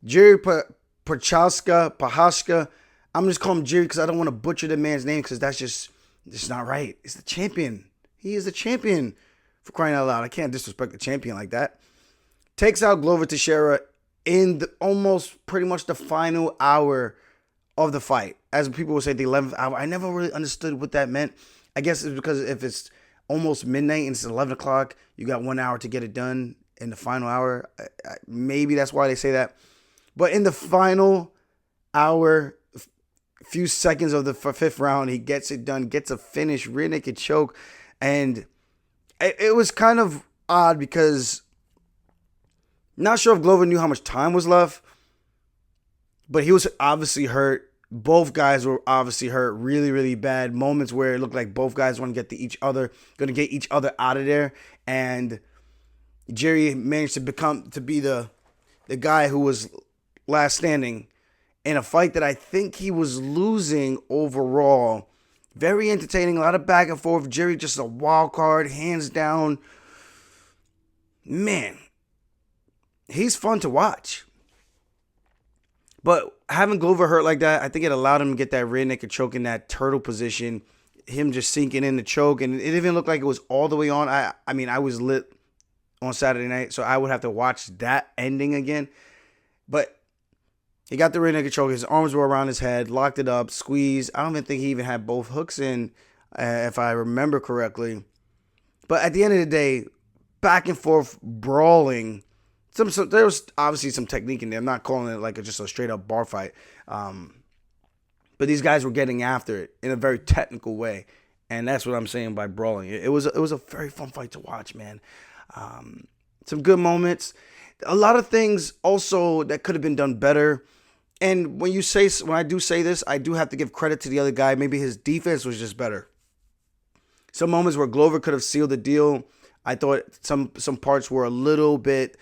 Procházka. I'm just calling him Jiří because I don't want to butcher the man's name because that's just not right. It's the champion. He is the champion, for crying out loud. I can't disrespect the champion like that. Takes out Glover Teixeira in almost pretty much the final hour of the fight. As people would say, the 11th hour. I never really understood what that meant. I guess it's because if it's almost midnight and it's 11 o'clock, you got 1 hour to get it done in the final hour. Maybe that's why they say that. But in the final hour, few seconds of the fifth round, he gets it done, gets a finish, rear naked choke. And it was kind of odd because not sure if Glover knew how much time was left, but he was obviously hurt. Both guys were obviously hurt really, really bad. Moments where it looked like both guys want to get each other out of there. And Jiří managed to be the guy who was last standing in a fight that I think he was losing overall. Very entertaining, a lot of back and forth. Jiří just a wild card, hands down. Man, he's fun to watch. But having Glover hurt like that, I think it allowed him to get that rear naked choke in that turtle position. Him just sinking in the choke. And it even looked like it was all the way on. I mean, I was lit on Saturday night, so I would have to watch that ending again. But he got the rear naked choke. His arms were around his head, locked it up, squeezed. I don't even think he even had both hooks in, if I remember correctly. But at the end of the day, back and forth brawling. There was obviously some technique in there. I'm not calling it like just a straight up bar fight. But these guys were getting after it in a very technical way. And that's what I'm saying by brawling. It was a very fun fight to watch, man. Some good moments. A lot of things also that could have been done better. And when I do say this, I do have to give credit to the other guy. Maybe his defense was just better. Some moments where Glover could have sealed the deal. I thought some parts were a little bit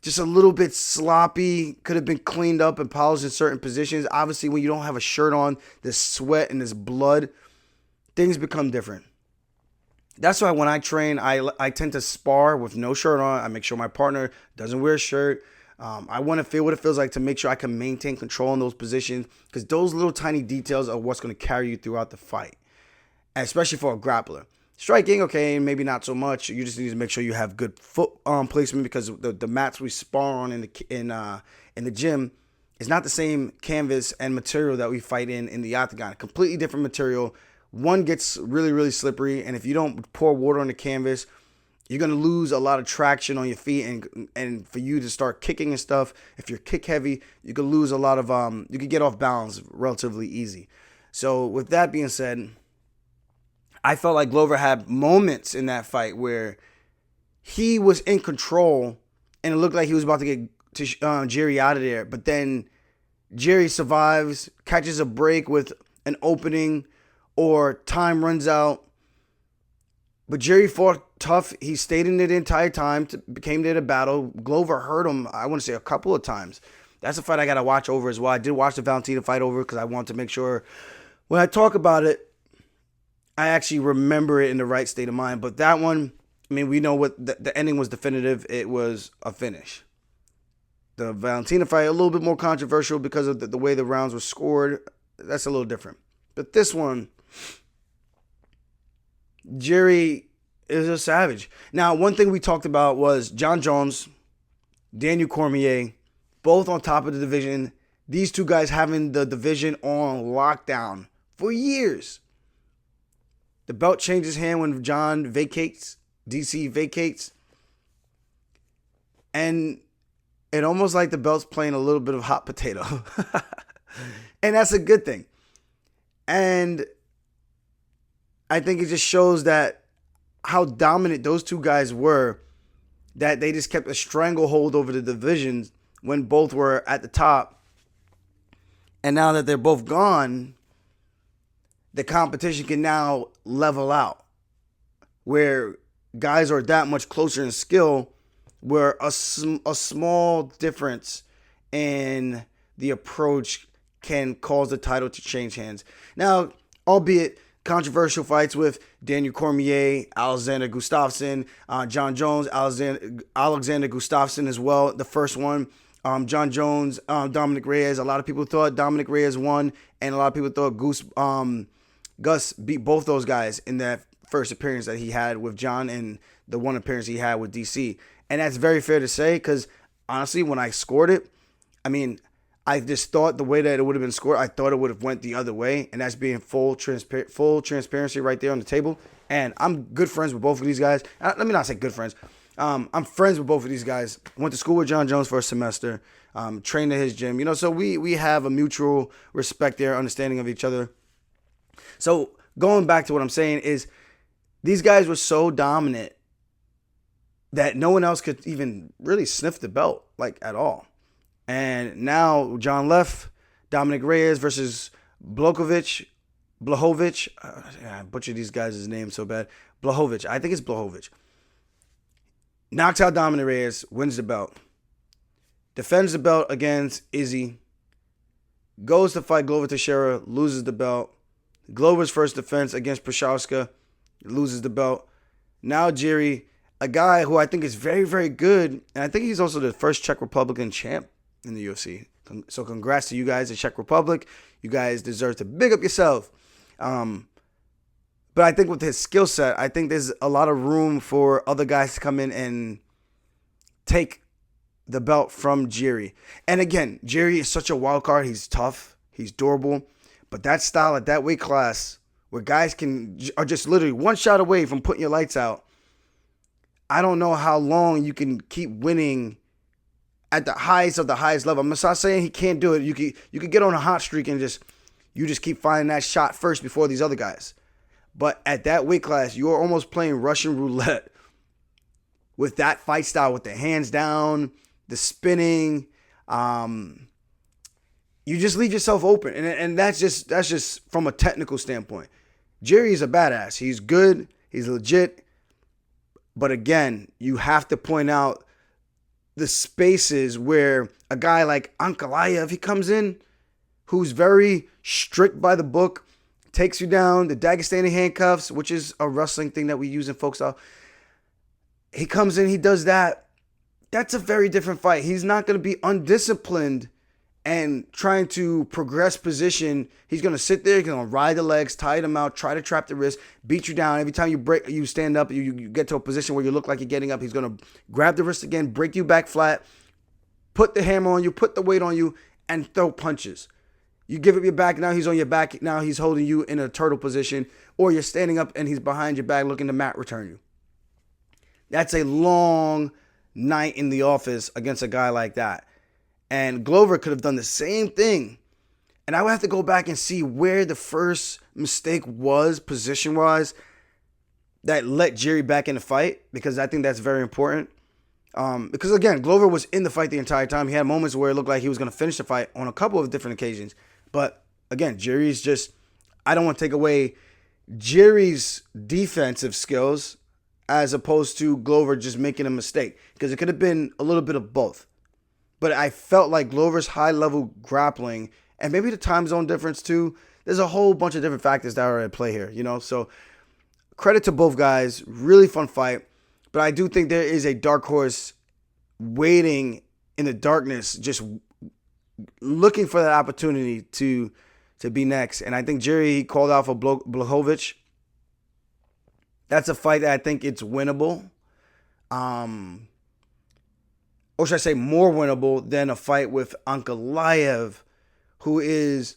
sloppy. Could have been cleaned up and polished in certain positions. Obviously, when you don't have a shirt on, there's sweat and there's blood, things become different. That's why when I train, I tend to spar with no shirt on. I make sure my partner doesn't wear a shirt. I want to feel what it feels like to make sure I can maintain control in those positions, because those little tiny details are what's going to carry you throughout the fight, especially for a grappler. Striking, okay, maybe not so much. You just need to make sure you have good foot placement, because the mats we spar on in the gym is not the same canvas and material that we fight in the octagon. Completely different material. One gets really, really slippery, and if you don't pour water on the canvas, you're going to lose a lot of traction on your feet, and for you to start kicking and stuff, if you're kick heavy, you could lose a lot of, you could get off balance relatively easy. So with that being said, I felt like Glover had moments in that fight where he was in control and it looked like he was about to get Jiří out of there. But then Jiří survives, catches a break with an opening, or time runs out. But Jiří fought tough. He stayed in it the entire time, came there to battle. Glover hurt him, I want to say, a couple of times. That's a fight I got to watch over as well. I did watch the Valentina fight over because I want to make sure when I talk about it, I actually remember it in the right state of mind. But that one, I mean, we know what the ending was definitive. It was a finish. The Valentina fight, a little bit more controversial because of the way the rounds were scored. That's a little different. But this one, Jiří is a savage. Now, one thing we talked about was Jon Jones, Daniel Cormier, both on top of the division. These two guys having the division on lockdown for years. The belt changes hand when Jon vacates, DC vacates. And it almost like the belt's playing a little bit of hot potato. And that's a good thing. And I think it just shows that how dominant those two guys were, that they just kept a stranglehold over the divisions when both were at the top. And now that they're both gone, the competition can now level out, where guys are that much closer in skill, where a small difference in the approach can cause the title to change hands. Now, albeit controversial fights with Daniel Cormier, Alexander Gustafsson, Jon Jones, Alexander Gustafsson as well. The first one, John Jones, Dominick Reyes. A lot of people thought Dominick Reyes won, and a lot of people thought Gus beat both those guys in that first appearance that he had with John and the one appearance he had with DC. And that's very fair to say because, honestly, when I scored it, I mean, I just thought the way that it would have been scored, I thought it would have went the other way, and that's being full transparency right there on the table. And I'm good friends with both of these guys. Let me not say good friends. I'm friends with both of these guys. Went to school with John Jones for a semester. Trained at his gym. So we have a mutual respect there, understanding of each other. So going back to what I'm saying is these guys were so dominant that no one else could even really sniff the belt, like, at all. And now John left, Dominick Reyes versus Blachowicz. I butchered these guys' names so bad. Blachowicz. I think it's Blachowicz. Knocks out Dominick Reyes, wins the belt. Defends the belt against Izzy. Goes to fight Glover Teixeira, loses the belt. Glover's first defense against Procházka, loses the belt. Now Jiří, a guy who I think is very, very good, and I think he's also the first Czech Republican champ in the UFC. So congrats to you guys, the Czech Republic. You guys deserve to big up yourself. But I think with his skill set, I think there's a lot of room for other guys to come in and take the belt from Jiří. And again, Jiří is such a wild card. He's tough. He's durable. But that style at that weight class where guys are just literally one shot away from putting your lights out, I don't know how long you can keep winning at the highest of the highest level. I'm not saying he can't do it. You could get on a hot streak and just keep finding that shot first before these other guys. But at that weight class, you're almost playing Russian roulette with that fight style, with the hands down, the spinning. You just leave yourself open, and that's just from a technical standpoint. Jiří is a badass. He's good. He's legit. But again, you have to point out the spaces where a guy like Ankalaev, he comes in, who's very strict by the book, takes you down, the Dagestani handcuffs, which is a wrestling thing that we use in folk style. He comes in, he does that. That's a very different fight. He's not going to be undisciplined and trying to progress position. He's going to sit there, he's going to ride the legs, tie them out, try to trap the wrist, beat you down. Every time you stand up, you get to a position where you look like you're getting up, he's going to grab the wrist again, break you back flat, put the hammer on you, put the weight on you, and throw punches. You give up your back, now he's on your back, now he's holding you in a turtle position, or you're standing up and he's behind your back looking to mat return you. That's a long night in the office against a guy like that. And Glover could have done the same thing. And I would have to go back and see where the first mistake was, position-wise, that let Jiří back in the fight, because I think that's very important. Because, again, Glover was in the fight the entire time. He had moments where it looked like he was going to finish the fight on a couple of different occasions. But, again, Jiří's just, I don't want to take away Jiří's defensive skills as opposed to Glover just making a mistake, because it could have been a little bit of both. But I felt like Glover's high-level grappling, and maybe the time zone difference too, there's a whole bunch of different factors that are at play here, So credit to both guys. Really fun fight. But I do think there is a dark horse waiting in the darkness, just looking for that opportunity to be next. And I think Jiří called out for Blachowicz. That's a fight that I think it's winnable. Or should I say more winnable than a fight with Ankalaev, who is,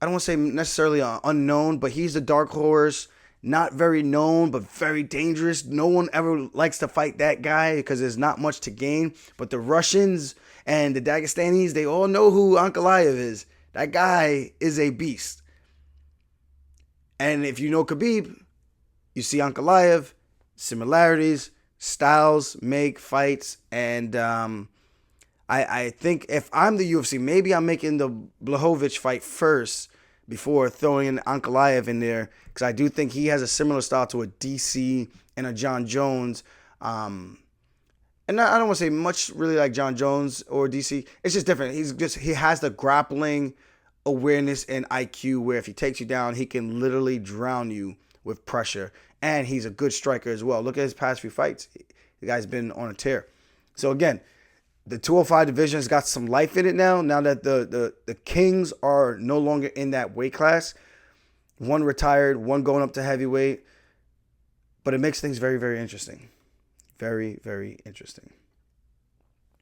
I don't want to say necessarily unknown, but he's a dark horse, not very known, but very dangerous. No one ever likes to fight that guy because there's not much to gain. But the Russians and the Dagestanis, they all know who Ankalaev is. That guy is a beast. And if you know Khabib, you see Ankalaev, similarities, styles, make fights, and I think if I'm the UFC, maybe I'm making the Blachowicz fight first before throwing in Ankalaev in there, because I do think he has a similar style to a DC and a John Jones. And I don't want to say much really like John Jones or DC. It's just different. He has the grappling awareness and IQ where if he takes you down, he can literally drown you with pressure. And he's a good striker as well. Look at his past few fights. The guy's been on a tear. So again, The 205 division has got some life in it now. Now that the Kings are no longer in that weight class. One retired, one going up to heavyweight. But it makes things very, very interesting. Very, very interesting.